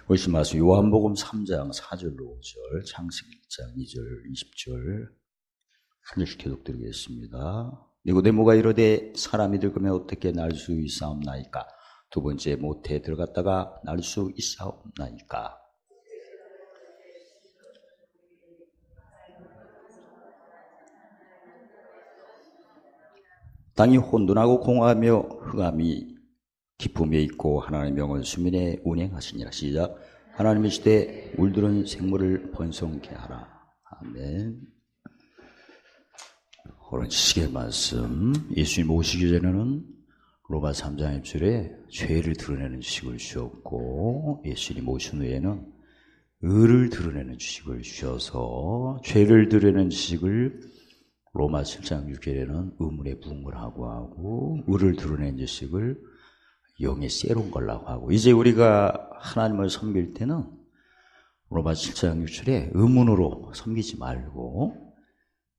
보시지 마세요. 요한복음 3장 4절로 5절, 창세기 1장 2절, 20절 한 절씩 교독드리겠습니다. 니고데모가 이르되 사람이 들거면 어떻게 날 수 있사옵나이까? 두 번째, 모태에 들어갔다가 날 수 있사옵나이까? 땅이 혼돈하고 공허하며 흑암이 기품에 있고 하나님의 명은 수면에 운행하시니라. 시작. 하나님의 시대에 물들은 생물을 번성케 하라. 아멘. 오늘 지식의 말씀, 예수님 오시기 전에는 로마 3장 1절에 죄를 드러내는 지식을 주셨고, 예수님 오신 후에는 의를 드러내는 지식을 주셔서 죄를 드러내는 지식을 로마 7장 6절에는 의문의 부흥이라고 하고, 의를 드러내는 지식을 영의 새로운 걸라고 하고, 이제 우리가 하나님을 섬길 때는 로마 7장 6절에 의문으로 섬기지 말고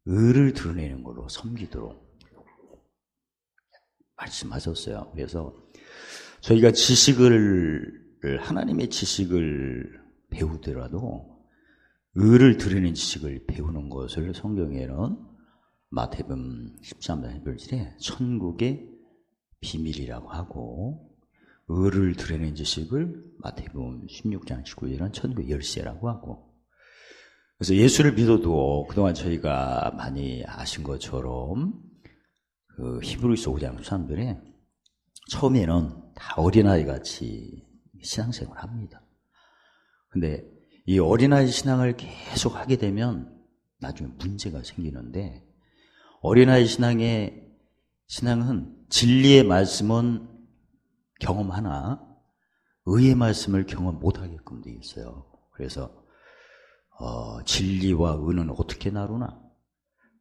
의를 드러내는 걸로 섬기도록 말씀하셨어요. 그래서 저희가 하나님의 지식을 배우더라도 의를 드러내는 지식을 배우는 것을 성경에는 마태복음 13장 1절에 천국의 비밀이라고 하고, 의를 드러내는 지식을 마태복음 16장 19절은 천국의 열쇠라고 하고, 그래서 예수를 믿어도 그동안 저희가 많이 아신 것처럼 그 히브리서 5장 13절에 처음에는 다 어린아이 같이 신앙생활을 합니다. 근데 이 어린아이 신앙을 계속 하게 되면 나중에 문제가 생기는데, 어린아이 신앙은 진리의 말씀은 경험하나 의의 말씀을 경험 못하게끔 되어 있어요. 그래서 진리와 의는 어떻게 나누나?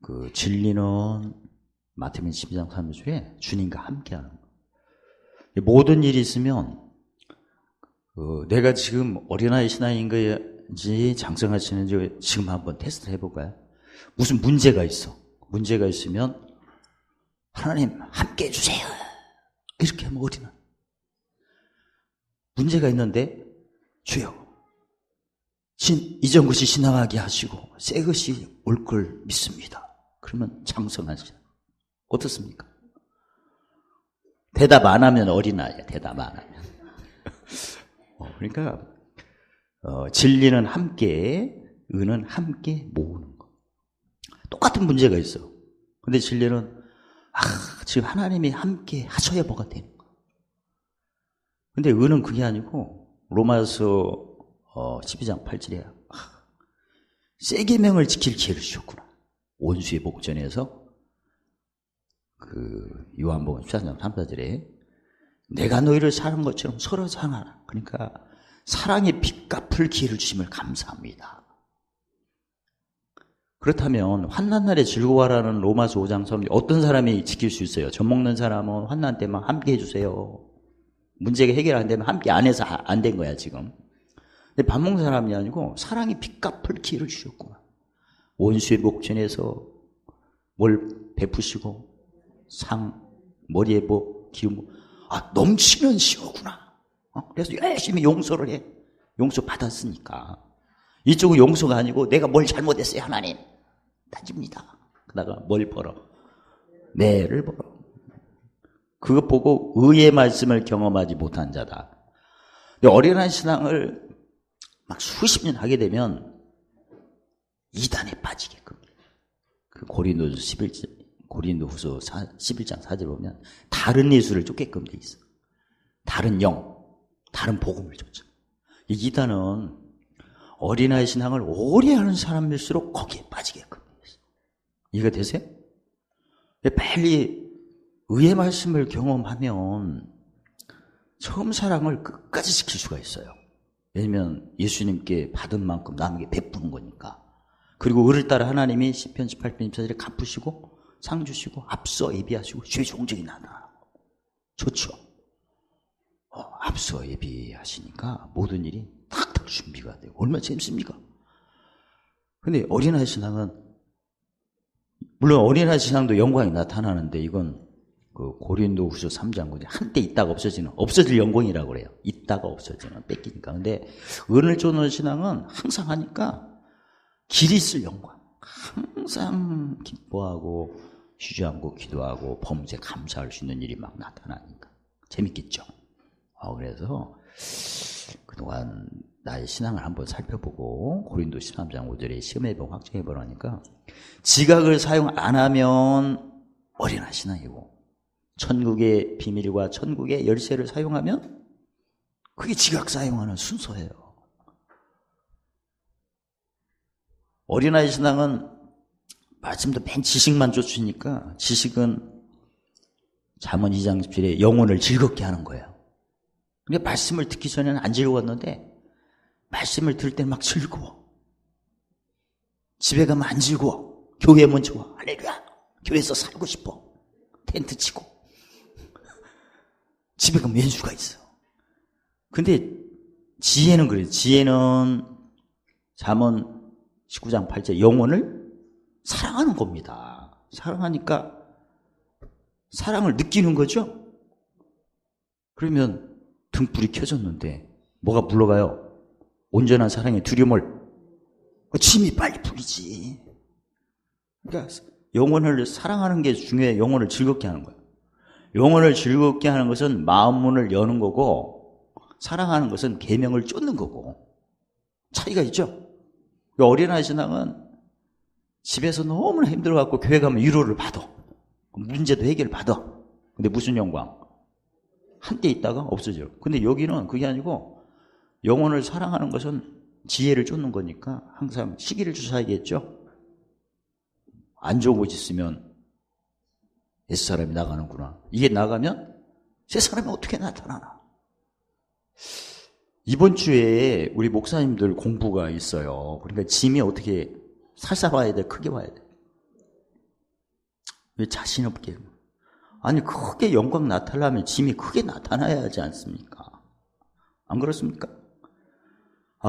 그 진리는 마태복음 12장 3절에 주님과 함께하는 거예요. 모든 일이 있으면 내가 지금 어린아이 신앙인지 장성하시는지 지금 한번 테스트를 해볼까요? 무슨 문제가 있어. 문제가 있으면 하나님 함께 해주세요. 이렇게 하면 어린아. 문제가 있는데 주여 이전 것이 지나가게 하시고 새 것이 올 걸 믿습니다. 그러면 장성하시죠. 어떻습니까? 대답 안 하면 어린아이야. 대답 안 하면. 그러니까 진리는 함께, 의는 함께 모으는 거. 똑같은 문제가 있어. 근데 진리는 지금 하나님이 함께 하셔야 뭐가 되는 거야. 근데 의는 그게 아니고 로마서 12장 8절에 새 계명을 지킬 기회를 주셨구나. 원수의 복전에서 그 요한복음 14장 3절에 내가 너희를 사랑한 것처럼 서로 사랑하라. 그러니까 사랑의 빚 갚을 기회를 주심을 감사합니다. 그렇다면 환난 날에 즐거워하라는 로마서 5장 3절 어떤 사람이 지킬 수 있어요? 젖 먹는 사람은 환난 때만 함께 해주세요. 문제가 해결 안 되면 함께 안 해서 안 된 거야 지금. 근데 밥 먹는 사람이 아니고 사랑이 빚 갚을 기회를 주셨구나. 원수의 목전에서 뭘 베푸시고 머리에 기름 넘치면 시오구나. 그래서 열심히 용서를 해. 용서 받았으니까. 이쪽은 용서가 아니고 내가 뭘 잘못했어요 하나님. 따집니다. 그러다가 뭘 벌어? 매를 벌어. 그것 보고 의의 말씀을 경험하지 못한 자다. 근데 어린아이 신앙을 막 수십 년 하게 되면 이단에 빠지게끔. 그 고린도후서 11장 4절 보면 다른 예수를 쫓게끔 돼 있어. 다른 영, 다른 복음을 쫓아. 이단은 어린아이 신앙을 오래 하는 사람일수록 거기에 빠지게끔 돼 있어. 이해가 되세요? 빨리 의의 말씀을 경험하면 처음 사랑을 끝까지 지킬 수가 있어요. 왜냐면 예수님께 받은 만큼 남에게 베푸는 거니까. 그리고 의를 따라 하나님이 시편 18편 24절에 갚으시고 상 주시고 앞서 예비하시고 죄 종적이 나나. 좋죠. 앞서 예비하시니까 모든 일이 탁탁 준비가 되고 얼마나 재밌습니까? 근데 어린아이 신앙은 물론 어린아이 신앙도 영광이 나타나는데 이건 그 고린도후서 3장 한때 있다가 없어질 영광이라고 그래요. 있다가 없어지는, 뺏기니까. 근데 은을 쫓는 신앙은 항상 하니까 길이 있을 영광. 항상 기뻐하고 쉬지 않고 기도하고 범죄 감사할 수 있는 일이 막 나타나니까 재밌겠죠. 그래서 그동안 나의 신앙을 한번 살펴보고 고린도서 13장 5절에 시험해보고 확정해보라니까 지각을 사용 안 하면 어린아 신앙이고 천국의 비밀과 천국의 열쇠를 사용하면 그게 지각 사용하는 순서예요. 어린아이 신앙은 말씀도 맨 지식만 쫓으니까 지식은 잠언 2장 17에 영혼을 즐겁게 하는 거예요. 근데 말씀을 듣기 전에는 안 즐거웠는데 말씀을 들을 때는 막 즐거워. 집에 가면 안 즐거워. 교회 오면 좋아. 할렐루야. 교회에서 살고 싶어. 텐트 치고. 집에 가면 왼수가 있어. 근데 지혜는 그래요. 지혜는 잠언 19장 8절 영혼을 사랑하는 겁니다. 사랑하니까 사랑을 느끼는 거죠. 그러면 등불이 켜졌는데 뭐가 물러가요? 온전한 사랑의 두려움을 침이 빨리 풀리지. 그러니까 영혼을 사랑하는 게 중요해. 영혼을 즐겁게 하는 거예요. 영혼을 즐겁게 하는 것은 마음 문을 여는 거고 사랑하는 것은 계명을 쫓는 거고 차이가 있죠. 어린아이 신앙은 집에서 너무나 힘들어갖고 교회 가면 위로를 받아. 문제도 해결 받아. 근데 무슨 영광? 한때 있다가 없어져요. 근데 여기는 그게 아니고 영혼을 사랑하는 것은 지혜를 쫓는 거니까 항상 시기를 주사야겠죠. 안 좋은 곳 있으면 옛사람이 나가는구나. 이게 나가면 새사람이 어떻게 나타나나. 이번 주에 우리 목사님들 공부가 있어요. 그러니까 짐이 어떻게 살살 와야 돼? 크게 와야 돼? 왜 자신 없게? 아니 크게 영광 나타나려면 짐이 크게 나타나야 하지 않습니까? 안 그렇습니까?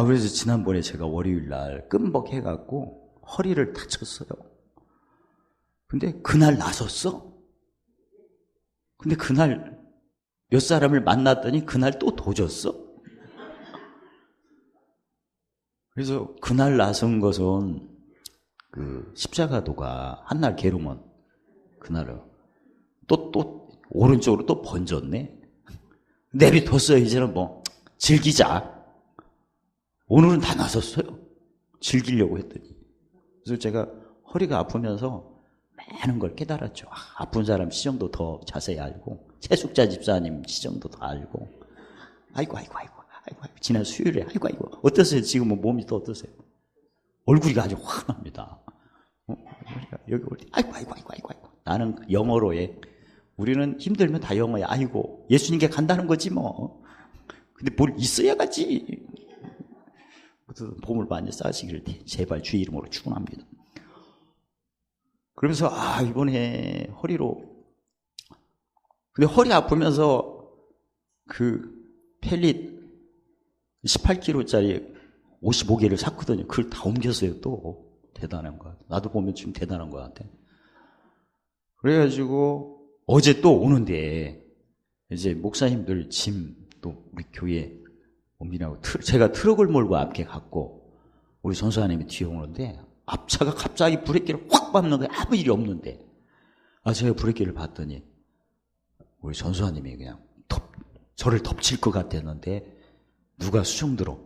그래서 지난번에 제가 월요일날 끔벅해갖고 허리를 다쳤어요. 근데 그날 나섰어. 근데 그날 몇 사람을 만났더니 그날 또 도졌어. 그래서 그날 나선 것은 그 십자가도가 한날 괴로면 그날은 또 오른쪽으로 또 번졌네. 내비뒀어요. 이제는 뭐 즐기자. 오늘은 다 나섰어요. 즐기려고 했더니. 그래서 제가 허리가 아프면서 많은 걸 깨달았죠. 아픈 사람 시정도 더 자세히 알고 최숙자 집사님 시정도 더 알고 아이고 지난 수요일에 아이고 어떠세요? 지금 몸이 또 어떠세요? 얼굴이 아주 환합니다. 여기 올 때 아이고 나는 영어로 해. 우리는 힘들면 다 영어야. 아이고 예수님께 간다는 거지 뭐. 근데 뭘 있어야 가지. 보물 많이 쌓으시기를 제발 주의 이름으로 축원합니다. 그러면서 이번에 허리로 근데 허리 아프면서 그 펠릿 18kg짜리 55개를 샀거든요. 그걸 다 옮겼어요. 또 대단한 거 같아. 나도 보면 지금 대단한 거 같아. 그래가지고 어제 또 오는데 이제 목사님들 짐 또 우리 교회 옮기라고 제가 트럭을 몰고 앞에 갔고 우리 전사님이 뒤에 오는데 앞차가 갑자기 브레이크를 확 밟는 거예요. 아무 일이 없는데. 제가 브레이크를 봤더니 우리 전사님이 그냥 저를 덮칠 것 같았는데 누가 수정 들어.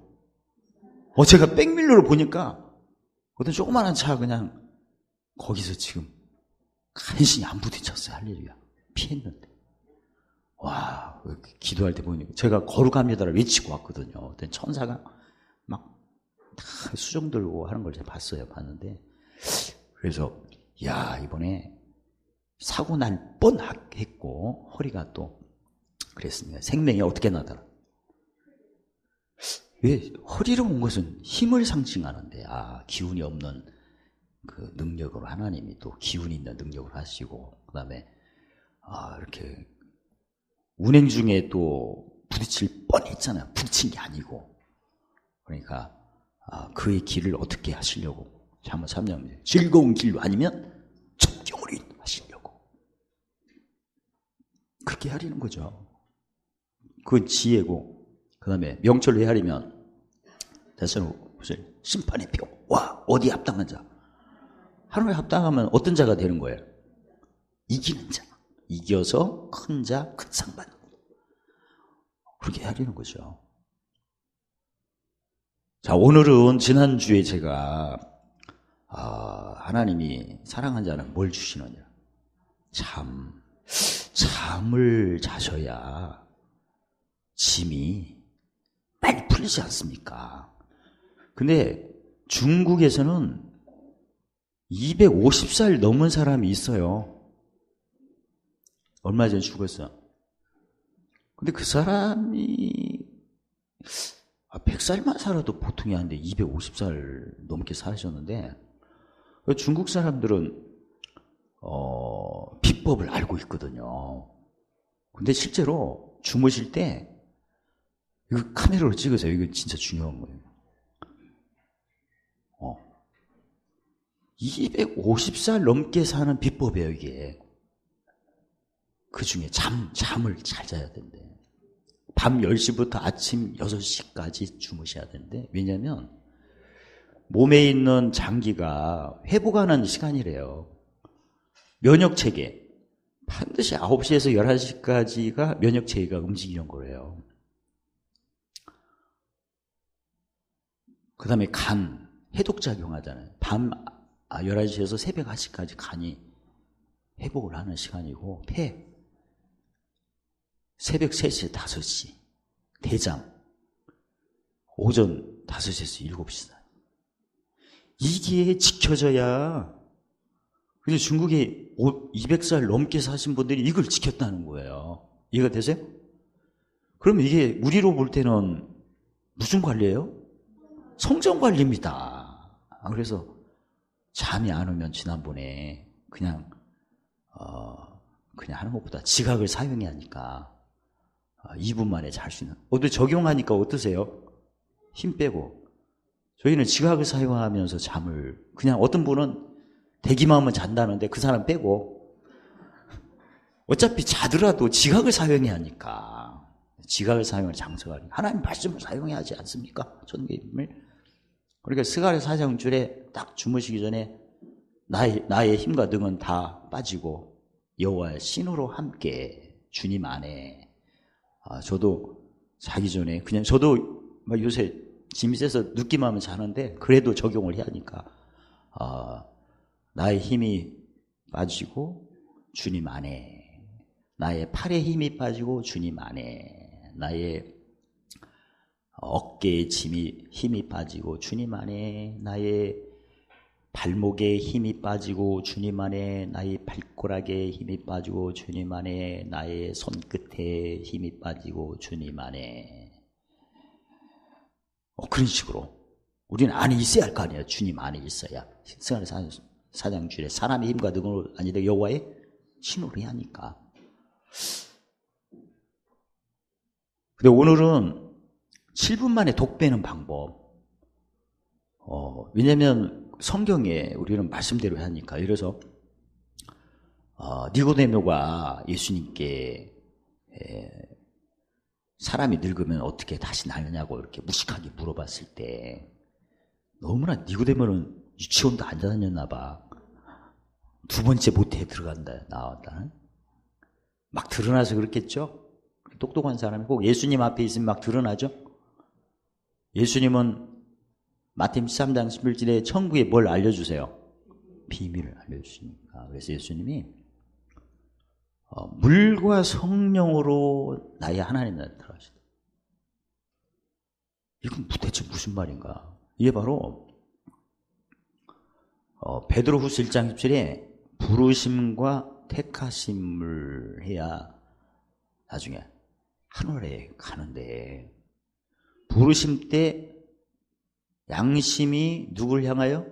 제가 백밀러를 보니까 어떤 조그마한 차 그냥 거기서 지금 간신히 안 부딪혔어요. 할렐루야. 피했는데. 와, 기도할 때 보니까 제가 거룩합니다를 외치고 왔거든요. 어떤 천사가 막 다 수정 들고 하는 걸 제가 봤는데 그래서 이번에 사고 날 뻔했고 허리가 또 그랬습니다. 생명이 어떻게 나더라. 왜 허리로 온 것은 힘을 상징하는데 기운이 없는 그 능력으로 하나님이 또 기운이 있는 능력을 하시고 그다음에 이렇게 운행 중에 또 부딪힐 뻔했잖아요. 부딪힌 게 아니고 그러니까 그의 길을 어떻게 하시려고 잠언 3장 즐거운 길로 아니면 첩경으로 인도하시려고 그렇게 헤아리는 거죠. 그건 지혜고, 그 다음에 명철로 헤아리면 대선 무슨 심판의 표, 와 어디 합당한 자, 하나님에 합당하면 어떤 자가 되는 거예요? 이기는 자, 이겨서 큰 자, 큰 상 받는 거. 그렇게 헤아리는 거죠. 자, 오늘은 지난주에 제가 하나님이 사랑한 자는 뭘 주시느냐, 잠을 자셔야 짐이 빨리 풀리지 않습니까? 근데 중국에서는 250살 넘은 사람이 있어요. 얼마 전에 죽었어. 근데 그 사람이 100살만 살아도 보통이 아닌데 250살 넘게 사셨는데, 중국 사람들은 비법을 알고 있거든요. 근데 실제로 주무실 때 이거 카메라로 찍으세요. 이거 진짜 중요한 거예요. 250살 넘게 사는 비법이에요, 이게. 그 중에 잠을 잘 자야 된대. 밤 10시부터 아침 6시까지 주무셔야 되는데, 왜냐면 몸에 있는 장기가 회복하는 시간이래요. 면역체계, 반드시 9시에서 11시까지가 면역체계가 움직이는 거래요. 그 다음에 간, 해독작용 하잖아요. 밤 11시에서 새벽 1시까지 간이 회복을 하는 시간이고, 폐, 새벽 3시, 5시, 대장, 오전 5시에서 7시 사이. 이게 지켜져야, 그래서 중국에 200살 넘게 사신 분들이 이걸 지켰다는 거예요. 이해가 되세요? 그러면 이게 우리로 볼 때는 무슨 관리예요? 성정 관리입니다. 그래서 잠이 안 오면 지난번에 그냥 하는 것보다 지각을 사용해야 하니까 2분 만에 잘 수 있는. 적용하니까 어떠세요? 힘 빼고. 저희는 지각을 사용하면서 잠을, 그냥 어떤 분은 대기만 하면 잔다는데 그 사람 빼고, 어차피 자더라도 지각을 사용해야 하니까, 지각을 사용할 장소가 아니고 하나님 말씀을 사용해야 하지 않습니까? 전개임을. 그러니까 스가랴 4장 줄에 딱 주무시기 전에 나의 힘과 등은 다 빠지고 여호와의 신으로 함께 주님 안에. 저도 자기 전에 그냥, 저도 요새 짐이 세서 늦기만 하면 자는데 그래도 적용을 해야 하니까 나의 힘이 빠지고 주님 안에, 나의 팔에 힘이 빠지고 주님 안에, 나의 어깨에 힘이 빠지고 주님 안에, 나의 발목에 힘이 빠지고 주님 안에, 나의 발가락에 힘이 빠지고 주님 안에, 나의 손끝에 힘이 빠지고 주님 안에. 그런 식으로 우리는 안에 있어야 할 거 아니에요. 주님 안에 있어야. 스가랴 4장 줄에 사람의 힘과 능력으로 아니라 여호와의 신으로 해야 하니까. 근데 오늘은 7분 만에 독 빼는 방법. 왜냐면 성경에 우리는 말씀대로 해야 하니까. 이래서 니고데모가 예수님께 사람이 늙으면 어떻게 다시 나느냐고 이렇게 무식하게 물어봤을 때, 너무나 니고데모는 유치원도 안 다녔나 봐. 2번째 모태에 들어간다, 나왔다. 막 드러나서 그렇겠죠? 똑똑한 사람이 꼭 예수님 앞에 있으면 막 드러나죠? 예수님은 마태복음 13장 11절에 천국에 뭘 알려주세요? 비밀을 알려주시니까. 그래서 예수님이 물과 성령으로 나의 하나님 나라에 들어가시다. 이건 대체 무슨 말인가? 이게 바로 베드로후서 1장 10절에 부르심과 택하심을 해야 나중에 하늘에 가는데, 부르심 때 양심이 누굴 향하여?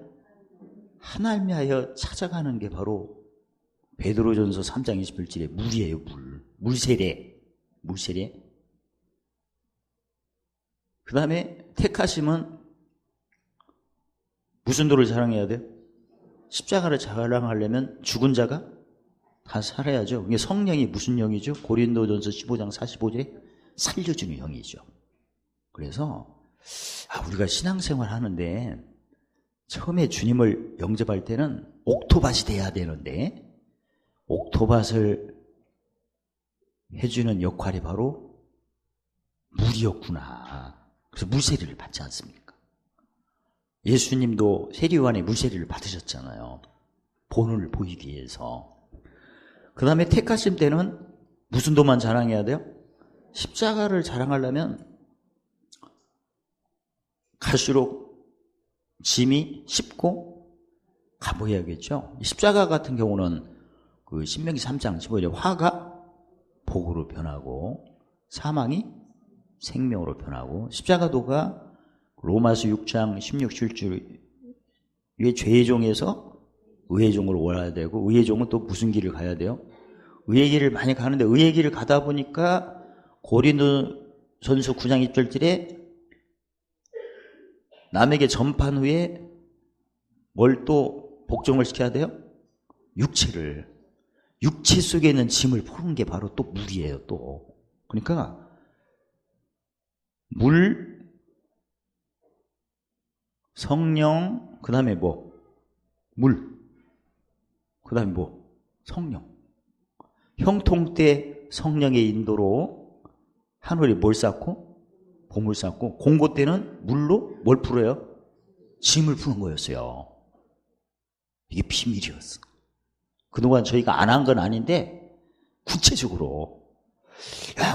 하나님을 향하여 찾아가는 게 바로 베드로전서 3장 21절에 물이에요. 물세례. 그 다음에 택하심은 무슨 도를 자랑해야 돼요? 십자가를 자랑하려면 죽은 자가 다 살아야죠. 이게 성령이 무슨 영이죠? 고린도전서 15장 45절에 살려주는 영이죠. 그래서 우리가 신앙생활 하는데 처음에 주님을 영접할 때는 옥토밭이 돼야 되는데 옥토밭을 해주는 역할이 바로 물이었구나. 그래서 물세례를 받지 않습니까? 예수님도 세례요한의 물세례를 받으셨잖아요. 본을 보이기 위해서. 그 다음에 택하심 때는 무슨 도만 자랑해야 돼요? 십자가를 자랑하려면 갈수록 짐이 쉽고 가보해야겠죠. 십자가 같은 경우는 그 신명기 3장 15절에 화가 복으로 변하고 사망이 생명으로 변하고 십자가도가 로마서 6장 16, 17절에 죄의 종에서 의의 종으로 와야 되고 의의 종은 또 무슨 길을 가야 돼요? 의의 길을 많이 가는데 의의 길을 가다 보니까 고린도전서 9장 1절에 남에게 전판 후에 뭘 또 복종을 시켜야 돼요? 육체를. 육체 속에 있는 짐을 푸는 게 바로 또 물이에요, 또. 그러니까 물, 성령, 그 다음에 뭐? 물. 그 다음에 뭐? 성령. 형통 때 성령의 인도로 하늘이 뭘 쌓고? 봄을 쌓고, 공고 때는 물로 뭘 풀어요? 짐을 푸는 거였어요. 이게 비밀이었어. 그동안 저희가 안 한 건 아닌데 구체적으로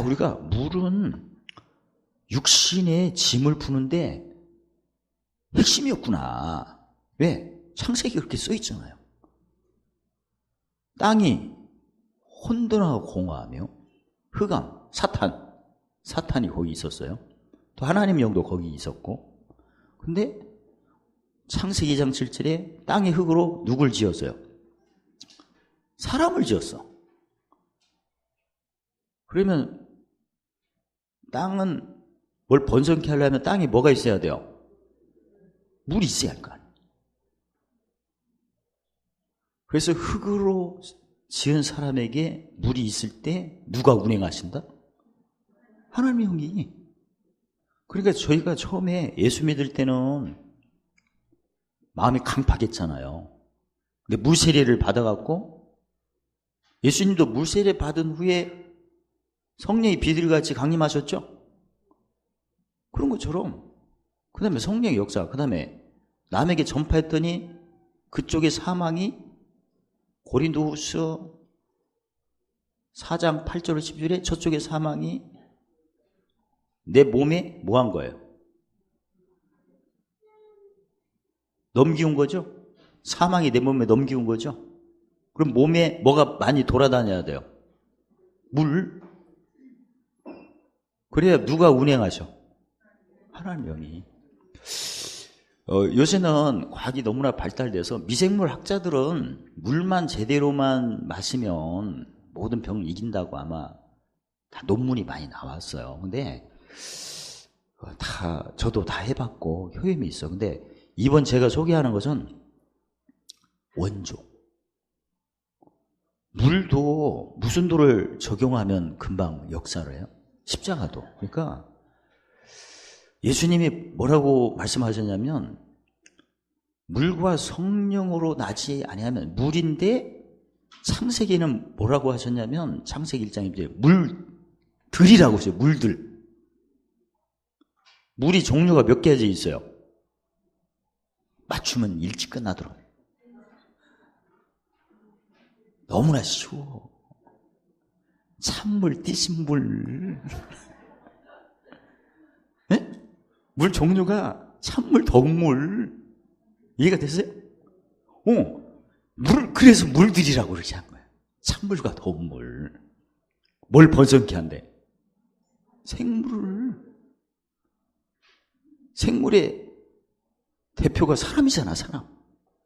우리가 물은 육신의 짐을 푸는데 핵심이었구나. 왜? 창세기 그렇게 써 있잖아요. 땅이 혼돈하고 공허하며 흑암, 사탄이 거기 있었어요. 또 하나님 영도 거기 있었고. 근데 창세기 2장 7절에 땅의 흙으로 누굴 지었어요? 사람을 지었어. 그러면 땅은 뭘 번성케 하려면 땅에 뭐가 있어야 돼요? 물이 있어야 할 거 아니에요. 그래서 흙으로 지은 사람에게 물이 있을 때 누가 운행하신다? 하나님의 영이. 그러니까 저희가 처음에 예수 믿을 때는 마음이 강팍했잖아요. 근데 물세례를 받아갖고 예수님도 물세례 받은 후에 성령이 비둘기같이 강림하셨죠? 그런 것처럼 그 다음에 성령의 역사, 그 다음에 남에게 전파했더니 그쪽의 사망이 고린도후서 4장 8절 10절에 저쪽의 사망이 내 몸에 뭐 한 거예요? 넘기운 거죠? 사망이 내 몸에 넘기운 거죠? 그럼 몸에 뭐가 많이 돌아다녀야 돼요? 물. 그래야 누가 운행하셔? 하나님 영이. 요새는 과학이 너무나 발달돼서 미생물 학자들은 물만 제대로만 마시면 모든 병을 이긴다고 아마 다 논문이 많이 나왔어요. 근데 저도 다 해봤고 효임이 있어. 근데 이번 제가 소개하는 것은 원조. 물도 무슨 도를 적용하면 금방 역사를 해요? 십자가도. 그러니까 예수님이 뭐라고 말씀하셨냐면 물과 성령으로 나지 아니하면 물인데 창세기는 뭐라고 하셨냐면 창세기 1장 1절에 물들이라고 했어요. 물들. 물이 종류가 몇 가지 있어요? 맞추면 일찍 끝나더라고요. 너무나 쉬워. 찬물, 띠신 물. 네? 물 종류가 찬물, 더운 물. 이해가 됐어요? 그래서 물들이라고 그렇게 한 거예요. 찬물과 더운 물. 뭘 번성케 한대? 생물을. 생물의 대표가 사람이잖아, 사람.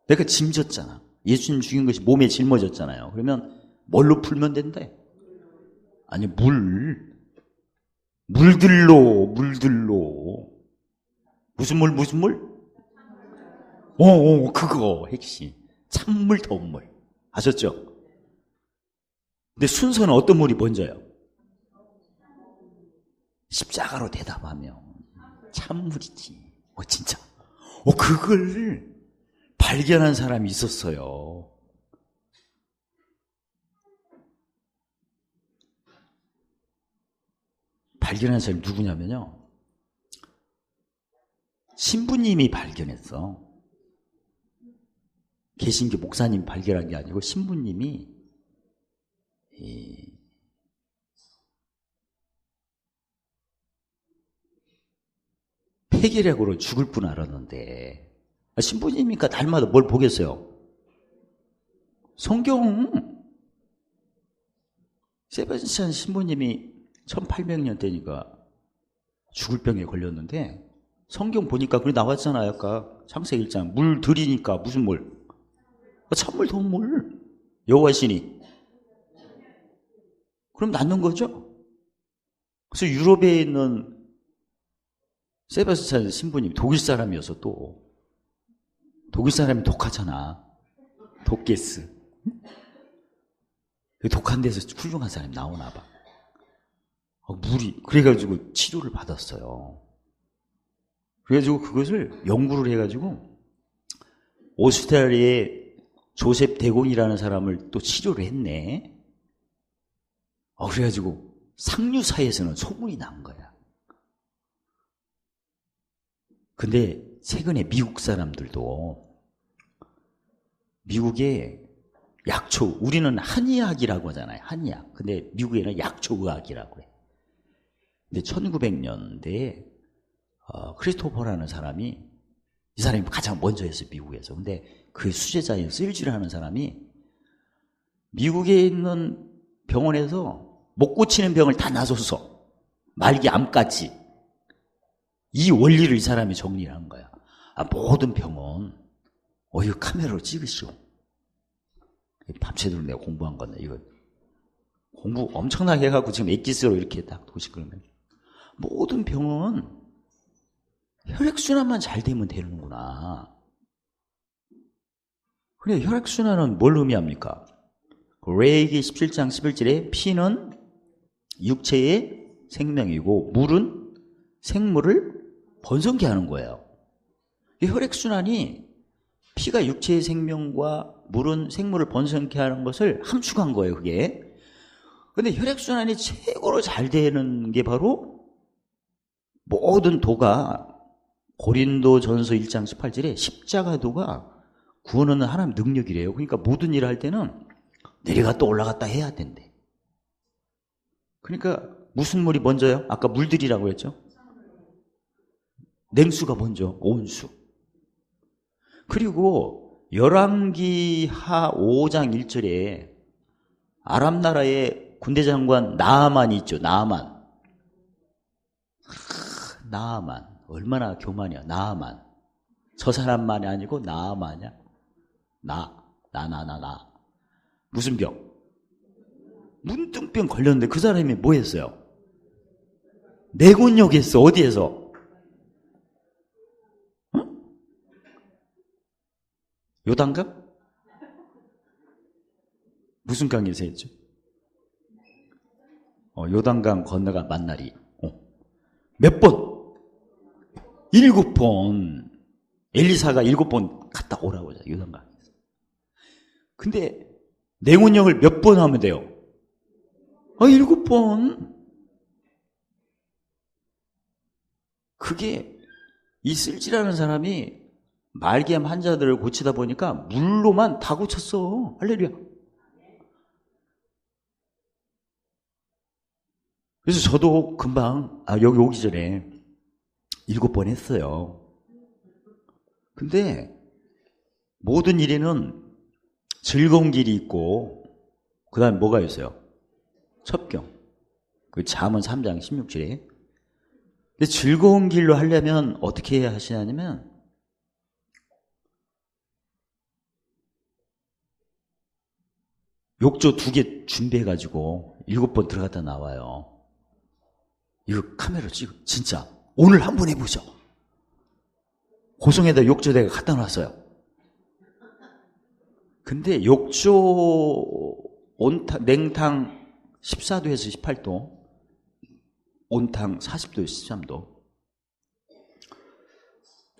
내가 짐졌잖아. 예수님 죽인 것이 몸에 짊어졌잖아요. 그러면 뭘로 풀면 된대? 아니, 물들로. 무슨 물? 그거 핵심. 찬물, 더운 물. 아셨죠? 근데 순서는 어떤 물이 먼저요? 십자가로 대답하면 참물이지. 진짜. 그걸 발견한 사람이 있었어요. 발견한 사람이 누구냐면요. 신부님이 발견했어. 개신교 목사님이 발견한 게 아니고 신부님이 폐결핵으로 죽을 분 알았는데 신부님이니까 날마다 뭘 보겠어요? 성경. 세바스찬 신부님이 1800년 때니까 죽을 병에 걸렸는데 성경 보니까 그게 나왔잖아요. 아까 창세기 1장 물 들이니까 무슨 물? 찬물 동물. 여호와 신이. 그럼 낫는 거죠? 그래서 유럽에 있는 세바스찬 신부님 독일 사람이어서 또 독일 사람이 독하잖아. 독게스. 독한 데서 훌륭한 사람이 나오나 봐. 물이 그래가지고 치료를 받았어요. 그래가지고 그것을 연구를 해가지고 오스트리아의 조셉 대공이라는 사람을 또 치료를 했네. 그래가지고 상류사에서는 소문이 난 거야. 근데 최근에 미국 사람들도 미국에 약초, 우리는 한의학이라고 하잖아요. 한의학. 근데 미국에는 약초의학이라고 해. 근데 1900년대에 크리스토퍼라는 사람이, 이 사람이 가장 먼저 했어요, 미국에서. 근데 그 수제자인 쓸지라는 사람이 미국에 있는 병원에서 못 고치는 병을 다 나섰어. 말기 암까지. 이 원리를 이 사람이 정리를 한 거야. 모든 병은 이거 카메라로 찍으시오. 밤새도록 내가 공부한 건데 이거 공부 엄청나게 해갖고 지금 엑기스로 이렇게 딱 도시 그러면 모든 병은 혈액순환만 잘 되면 되는구나. 그래, 혈액순환은 뭘 의미합니까? 레위기 17장 11절에 피는 육체의 생명이고 물은 생물을 번성케 하는 거예요. 이 혈액순환이 피가 육체의 생명과 물은 생물을 번성케 하는 것을 함축한 거예요, 그게. 근데 혈액순환이 최고로 잘 되는 게 바로 모든 도가 고린도전서 1장 18절에 십자가도가 구원하는 하나님 능력이래요. 그러니까 모든 일을 할 때는 내려갔다 올라갔다 해야 된대. 그러니까 무슨 물이 먼저요? 아까 물들이라고 했죠? 냉수가 먼저, 온수. 그리고 열왕기하 5장 1절에 아람 나라의 군대 장관 나아만이 있죠. 나아만. 나아만. 얼마나 교만이야. 나아만. 저 사람만이 아니고 나아만이야. 나. 무슨 병? 문둥병 걸렸는데 그 사람이 뭐 했어요? 내곤욕 했어. 어디에서? 응? 요단강? 무슨 강에서 했죠? 요단강 건너가 만나리. 몇 번? 7번. 엘리사가 7번 갔다 오라고 하죠. 요단강에서. 근데 내곤욕을 몇 번 하면 돼요? 7번. 그게 이 쓸지라는 사람이 말기암 환자들을 고치다 보니까 물로만 다 고쳤어. 할렐루야. 그래서 저도 금방 여기 오기 전에 7번 했어요. 근데 모든 일에는 즐거운 길이 있고 그 다음에 뭐가 있어요? 첩경. 그 잠언 3장 16절에. 근데 즐거운 길로 하려면 어떻게 해야 하시냐면 욕조 2개 준비해가지고 7번 들어갔다 나와요. 이거 카메라로 찍어. 진짜 오늘 한번 해보죠. 고성에다 욕조 내가 갖다 놨어요. 근데 욕조 냉탕 14도에서 18도, 온탕 40도에서 13도.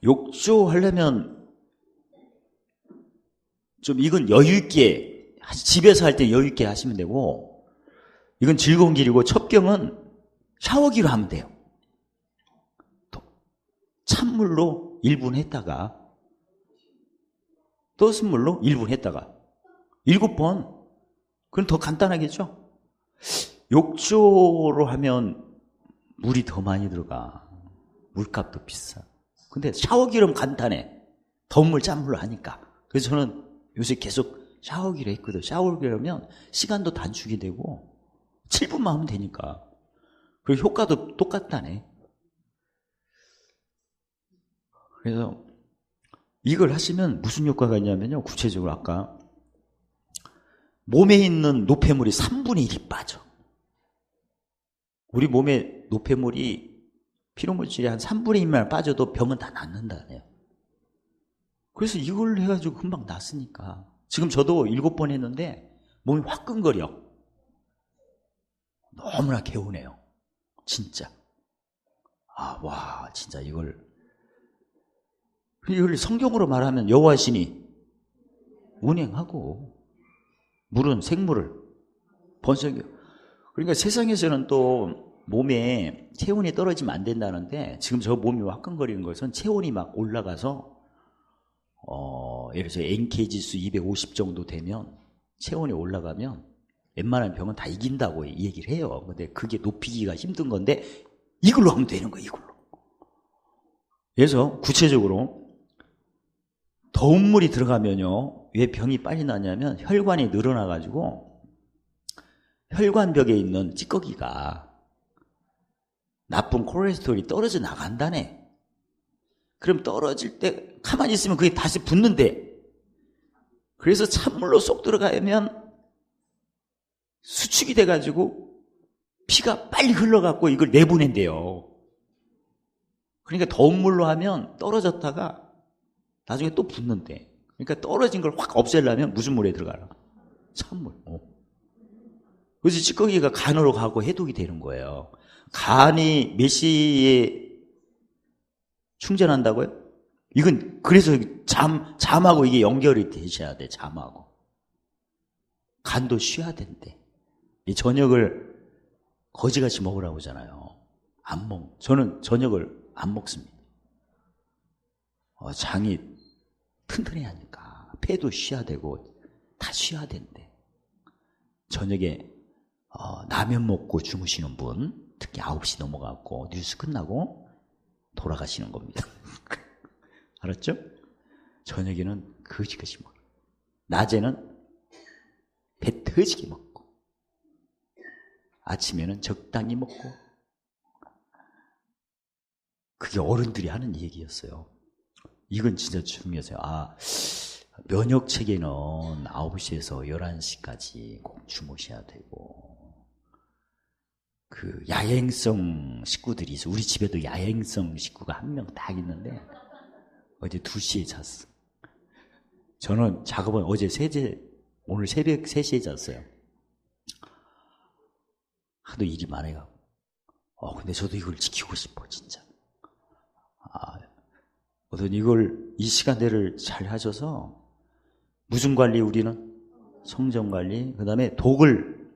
욕조 하려면 좀 이건 여유있게, 집에서 할 때 여유있게 하시면 되고, 이건 즐거운 길이고, 첩경은 샤워기로 하면 돼요. 찬물로 1분 했다가, 떠은 물로 1분 했다가, 7번. 그럼 더 간단하겠죠? 욕조로 하면 물이 더 많이 들어가. 물값도 비싸. 근데 샤워기로 간단해. 더운 물, 짠 물로 하니까. 그래서 저는 요새 계속 샤워기로 했거든. 샤워기로 하면 시간도 단축이 되고 7분만 하면 되니까. 그리고 효과도 똑같다네. 그래서 이걸 하시면 무슨 효과가 있냐면요. 구체적으로 아까 몸에 있는 노폐물이 3분의 1이 빠져. 우리 몸에 노폐물이 피로물질이 한 3분의 1만 빠져도 병은 다 낫는다네요. 그래서 이걸 해가지고 금방 낫으니까. 지금 저도 7번 했는데 몸이 화끈거려. 너무나 개운해요. 진짜. 와, 진짜 이걸 성경으로 말하면 여호와 신이 운행하고 물은 생물을 번성해. 그러니까 세상에서는 또 몸에 체온이 떨어지면 안 된다는데 지금 저 몸이 화끈거리는 것은 체온이 막 올라가서 예를 들어서 NK 지수 250 정도 되면 체온이 올라가면 웬만한 병은 다 이긴다고 얘기를 해요. 근데 그게 높이기가 힘든 건데 이걸로 하면 되는 거예요. 이걸로. 그래서 구체적으로 더운 물이 들어가면요. 왜 병이 빨리 나냐면 혈관이 늘어나가지고 혈관벽에 있는 찌꺼기가 나쁜 콜레스테롤이 떨어져 나간다네. 그럼 떨어질 때 가만히 있으면 그게 다시 붙는데, 그래서 찬물로 쏙 들어가면 수축이 돼가지고 피가 빨리 흘러갖고 이걸 내보낸대요. 그러니까 더운 물로 하면 떨어졌다가 나중에 또 붙는데, 그러니까 떨어진 걸 확 없애려면 무슨 물에 들어가라? 찬물. 그래서 찌꺼기가 간으로 가고 해독이 되는 거예요. 간이 몇 시에 충전한다고요? 이건 그래서 잠하고 이게 연결이 되셔야 돼. 잠하고 간도 쉬어야 된대. 이 저녁을 거지같이 먹으라고 하잖아요. 안 먹. 저는 저녁을 안 먹습니다. 장이 튼튼해야 하니까 폐도 쉬어야 되고 다 쉬어야 된대. 저녁에 라면 먹고 주무시는 분, 특히 9시 넘어가고 뉴스 끝나고 돌아가시는 겁니다. 알았죠? 저녁에는 거지같이 먹어요. 낮에는 배 터지게 먹고 아침에는 적당히 먹고. 그게 어른들이 하는 얘기였어요. 이건 진짜 중요해서요. 면역체계는 9시에서 11시까지 꼭 주무셔야 되고, 그 야행성 식구들이 있어. 우리 집에도 야행성 식구가 한 명 딱 있는데 어제 2시에 잤어. 저는 작업은 오늘 새벽 3시에 잤어요. 하도 일이 많아요. 근데 저도 이걸 지키고 싶어, 진짜. 어떤 이 시간대를 잘 하셔서, 무슨 관리 우리는? 성정 관리. 그 다음에 독한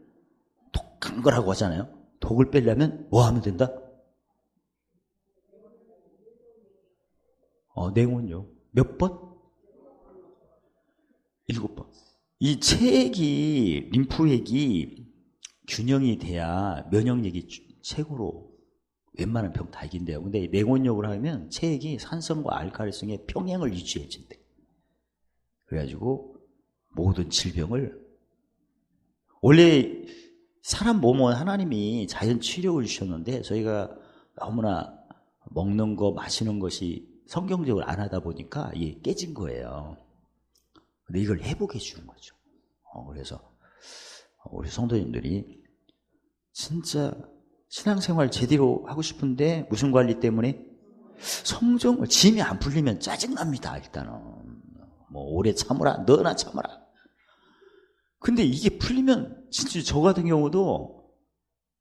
거라고 하잖아요. 독을 빼려면 뭐 하면 된다? 냉온요. 몇 번? 7번. 이 체액이, 림프액이 균형이 돼야 면역력이 최고로 웬만한 병 다 이긴대요. 근데 냉온욕을 하면 체액이 산성과 알칼리성의 평행을 유지해준대. 그래가지고 모든 질병을, 원래 사람 몸은 하나님이 자연 치료를 주셨는데 저희가 너무나 먹는 거, 마시는 것이 성경적으로 안 하다 보니까 이게 깨진 거예요. 근데 이걸 회복해 주는 거죠. 그래서 우리 성도님들이 진짜 신앙생활 제대로 하고 싶은데 무슨 관리 때문에? 성정을, 짐이 안 풀리면 짜증납니다. 일단은 오래 참으라, 너나 참으라. 근데 이게 풀리면 진짜 저 같은 경우도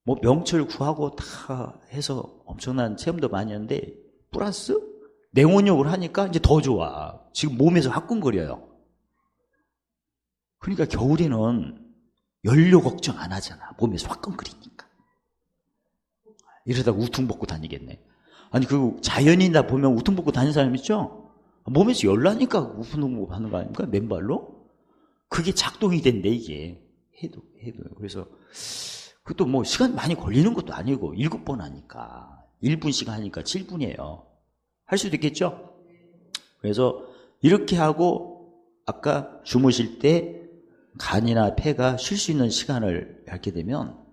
뭐 명철 구하고 다 해서 엄청난 체험도 많이 했는데 플러스 냉온욕을 하니까 이제 더 좋아. 지금 몸에서 화끈거려요. 그러니까 겨울에는 연료 걱정 안 하잖아. 몸에서 화끈거리니까. 이러다가 우퉁 벗고 다니겠네. 아니 그 자연인이다 보면 우퉁 벗고 다니는 사람 있죠? 몸에서 열나니까 우퉁 벗고 하는 거 아닙니까? 맨발로? 그게 작동이 된대 이게. 해도. 그래서 그것도 뭐 시간 많이 걸리는 것도 아니고 7번 하니까 1분씩 하니까 7분이에요. 할 수도 있겠죠? 그래서 이렇게 하고 아까 주무실 때 간이나 폐가 쉴 수 있는 시간을 갖게 되면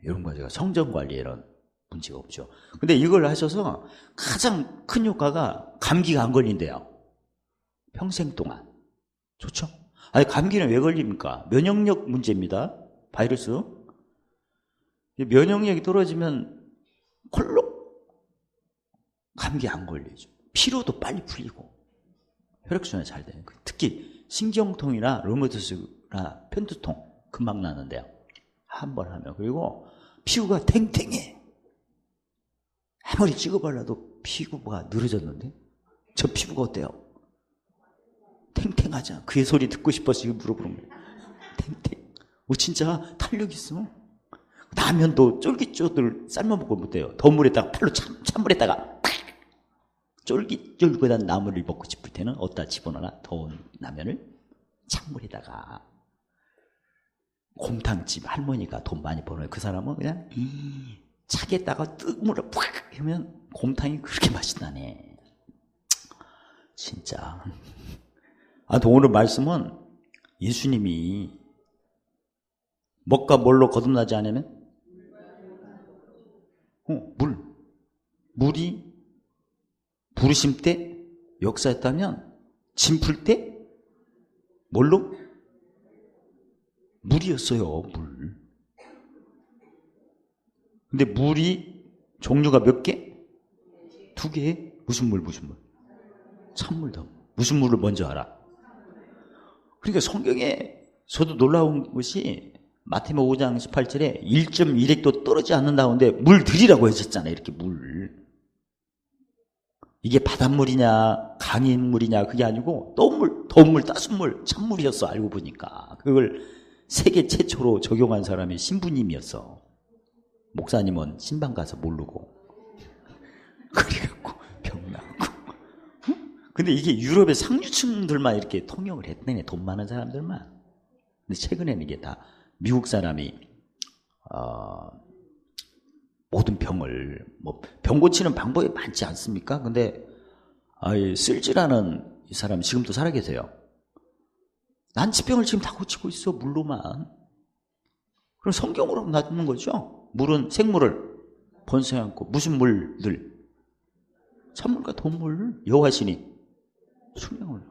이런 거 제가 성전 관리에 이런 문제가 없죠. 근데 이걸 하셔서 가장 큰 효과가 감기가 안 걸린대요. 평생 동안. 좋죠? 아니 감기는 왜 걸립니까? 면역력 문제입니다. 바이러스. 면역력이 떨어지면 콜록 감기 안 걸리죠. 피로도 빨리 풀리고 혈액순환이 잘 돼요. 특히 신경통이나 류마티스나 편두통 금방 나는데요. 한 번 하면. 그리고 피부가 탱탱해. 아무리 찍어발라도 피부가 늘어졌는데 저 피부가 어때요? 탱탱하잖아. 그의 소리 듣고 싶어서 지금 물어보는 거예요. 탱탱. 진짜 탄력 있어. 라면도 쫄깃쫄깃 삶아 먹고 못해요. 더운 물에다가 팔로 찬물에다가 쫄깃쫄깃한 나물을 먹고 싶을 때는 어디다 집어넣어라. 더운 라면을 찬물에다가. 곰탕집 할머니가 돈 많이 벌어요. 그 사람은 그냥 차게다가 뜨거운 물을 팍 하면 곰탕이 그렇게 맛이 나네. 진짜. 오늘 말씀은 예수님이 먹과 뭘로 거듭나지 않으면? 물이 부르심 때 역사했다면 짐 풀 때 뭘로? 물이었어요. 물. 근데 물이 종류가 몇 개? 2개. 무슨 물? 찬물도. 무슨 물을 먼저 알아? 그러니까 성경에 저도 놀라운 것이 마태복음 5장 18절에 1.1핵도 떨어지지 않는다는데 물 들이라고 했었잖아요. 이렇게 물. 이게 바닷물이냐 강인물이냐 그게 아니고 더운 물, 따순 물, 찬물이었어. 알고 보니까. 그걸 세계 최초로 적용한 사람이 신부님이었어. 목사님은 신방 가서 모르고. 그래갖고 병 나고. 근데 이게 유럽의 상류층들만 이렇게 통용을 했네. 돈 많은 사람들만. 근데 최근에는 이게 다 미국 사람이 모든 병을 병 고치는 방법이 많지 않습니까? 근데 쓸지라는 이 사람이 지금도 살아계세요. 난치병을 지금 다 고치고 있어. 물로만. 그럼 성경으로 놔두는 거죠. 물은 생물을 번성해 않고 무슨 물들? 찬물과 돈물. 여호와시니 수명을.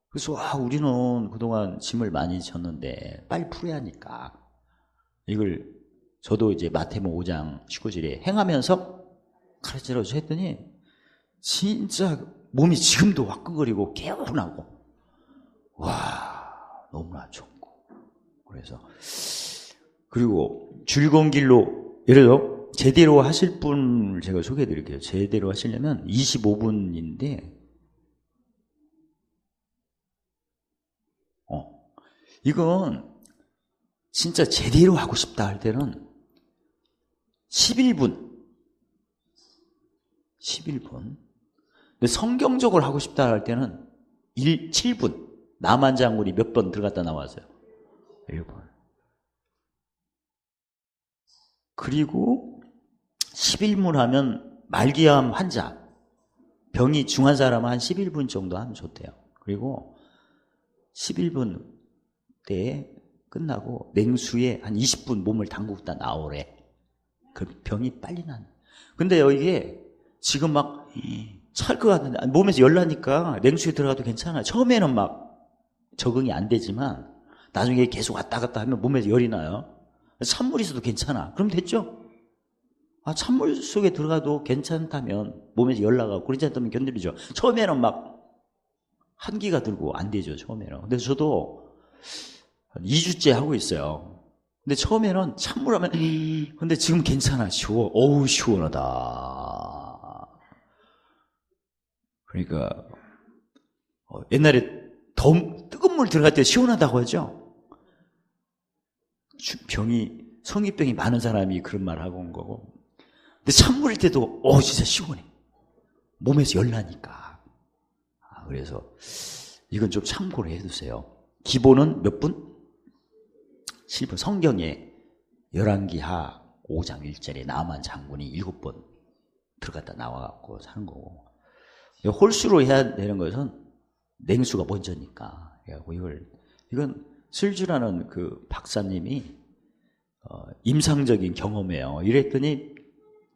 그래서 우리는 그동안 짐을 많이 졌는데 빨리 풀어야 하니까 이걸 저도 이제 마태복음 5장 19절에 행하면서 가르치라고 했더니 진짜 몸이 지금도 화끈거리고 개운하고 너무나 좋고. 그래서 그리고 즐거운 길로 예를 들어 제대로 하실 분을 제가 소개해 드릴게요. 제대로 하시려면 25분인데 이건 진짜 제대로 하고 싶다 할 때는 11분. 근데 성경적으로 하고 싶다 할 때는 7분. 남한장군이 몇 번 들어갔다 나왔어요? 1번. 그리고 11분 하면 말기암 환자, 병이 중한 사람은 한 11분 정도 하면 좋대요. 그리고 11분 때에 끝나고 냉수에 한 20분 몸을 담그다 나오래. 그 병이 빨리 난. 근데 이게 지금 막 찰 것 같은데 몸에서 열나니까 냉수에 들어가도 괜찮아요. 처음에는 막 적응이 안 되지만 나중에 계속 왔다 갔다 하면 몸에서 열이 나요. 찬물이 있어도 괜찮아. 그럼 됐죠? 찬물 속에 들어가도 괜찮다면 몸에서 열 나가고 그렇지 않다면 견디죠. 처음에는 막 한기가 들고 안 되죠, 처음에는. 근데 저도 2주째 하고 있어요. 근데 처음에는 찬물 하면, 근데 지금 괜찮아, 어우, 시원하다. 그러니까, 옛날에 뜨거운 물 들어갈 때 시원하다고 하죠? 성의병이 많은 사람이 그런 말 하고 온 거고. 근데 찬물일 때도, 진짜 시원해. 몸에서 열나니까. 그래서, 이건 좀 참고로 해두세요. 기본은 몇 분? 7분. 성경에 열왕기하 5장 1절에 나만 장군이 7번 들어갔다 나와갖고 사는 거고. 홀수로 해야 되는 것은 냉수가 먼저니까. 이건 슬주라는 그 박사님이 임상적인 경험이에요. 이랬더니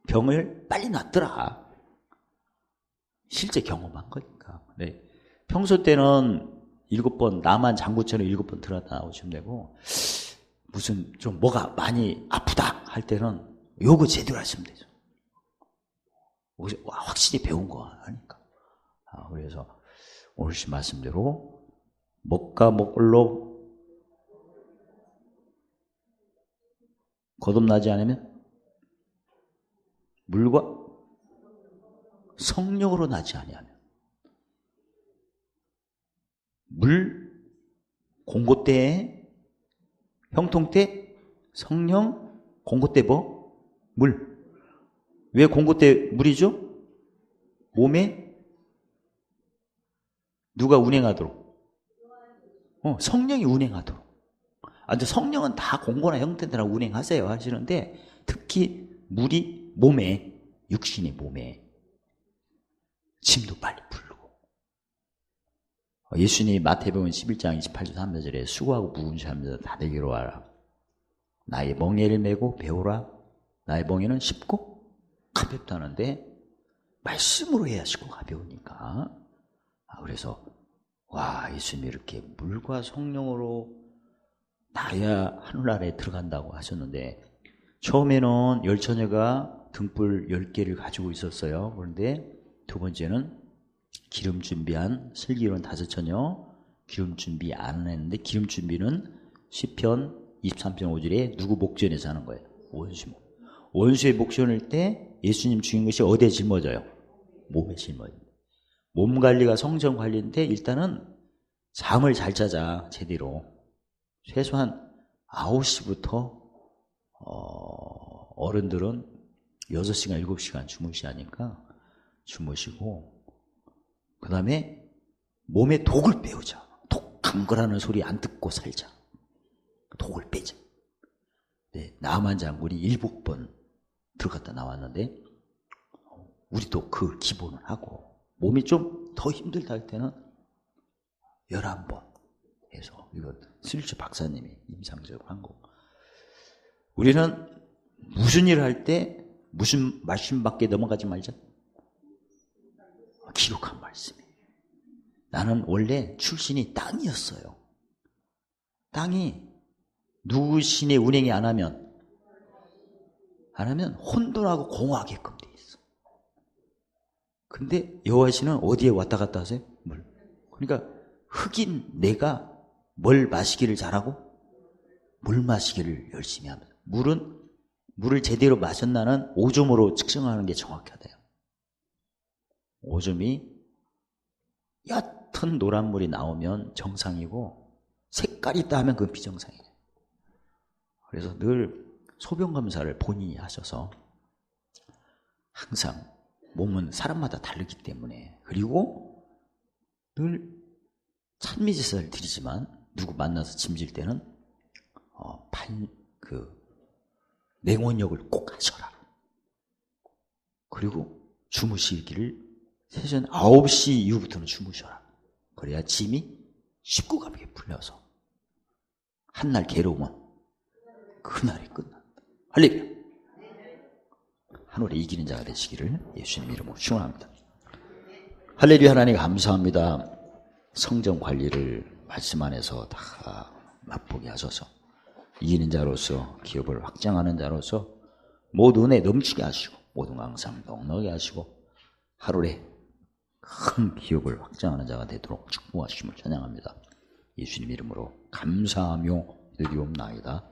병을 빨리 낫더라. 실제 경험한 거니까. 네. 평소 때는 7번, 나만 장군처럼 7번 들어갔다 나오시면 되고, 무슨 좀 뭐가 많이 아프다 할 때는 요거 제대로 하시면 되죠. 확실히 배운 거 하니까. 그래서 오늘 시 말씀대로 먹과 먹을로 거듭나지 않으면 물과 성령으로 나지 아니하면 물 공고 때에 형통 때 성령, 공고 때 뭐? 물. 왜 공고 때 물이죠? 몸에 누가 운행하도록? 성령이 운행하도록. 근데 성령은 다 공고나 형태들아 운행하세요 하시는데, 특히 물이 몸에, 육신의 몸에 짐도 빨리 풀고. 예수님이 마태복음 11장 28절 3절에 수고하고 무거운 자들 다 내게로 와라. 나의 멍에를 메고 배우라. 나의 멍에는 쉽고 가볍다는데 말씀으로 해야 쉽고 가벼우니까. 그래서 예수님이 이렇게 물과 성령으로 나야 하늘나라에 들어간다고 하셨는데, 처음에는 10처녀가 등불 10개를 가지고 있었어요. 그런데 두 번째는 기름 준비한 슬기로운 5처녀, 기름 준비 안 했는데, 기름 준비는 시편 23편 5절에 누구 목전에서 하는 거예요? 원수의 목전일 때 예수님 죽인 것이 어디에 짊어져요? 몸에 짊어져요. 몸 관리가 성전 관리인데, 일단은 잠을 잘 자자, 제대로. 최소한 9시부터 어른들은 6시간, 7시간 주무셔야 하니까 주무시고, 그 다음에 몸에 독을 빼오자. 독 강거라는 소리 안 듣고 살자. 독을 빼자. 네, 나만 장군이 7번 들어갔다 나왔는데, 우리도 그 기본을 하고, 몸이 좀 더 힘들다 할 때는 11번 해서, 이거 슬주 박사님이 임상적으로 한 거고. 우리는 무슨 일을 할 때 무슨 말씀밖에 넘어가지 말자. 기록한 말씀이에요. 나는 원래 출신이 땅이었어요. 땅이 누구 신의 운행이 안 하면 혼돈하고 공허하게끔 돼 있어. 근데 여호와 신은 어디에 왔다 갔다 하세요? 물. 그러니까 흑인 내가 뭘 마시기를 잘하고 물 마시기를 열심히 하면서, 물을 제대로 마셨나는 5점으로 측정하는 게 정확하대요. 5점이 옅은 노란 물이 나오면 정상이고, 색깔이 있다 하면 그건 비정상이에요. 그래서 늘 소변 검사를 본인이 하셔서, 항상 몸은 사람마다 다르기 때문에, 그리고 늘 찬미제사를 드리지만 누구 만나서 짐질 때는 냉원역을 꼭 하셔라. 그리고 주무시기를 새전 9시 이후부터는 주무셔라. 그래야 짐이 쉽고 가볍게 풀려서 한날 괴로우면 그날이 끝난다. 할렐루야. 하늘에 이기는 자가 되시기를 예수님 이름으로 축원합니다. 할렐루야. 하나님 감사합니다. 성전 관리를 말씀 안에서 다 맛보게 하셔서 이기는 자로서, 기업을 확장하는 자로서 모두 은혜 넘치게 하시고, 모든 항상 넉넉히 하시고, 하루에 큰 기업을 확장하는 자가 되도록 축복하심을 찬양합니다. 예수님 이름으로 감사하며 드리옵나이다.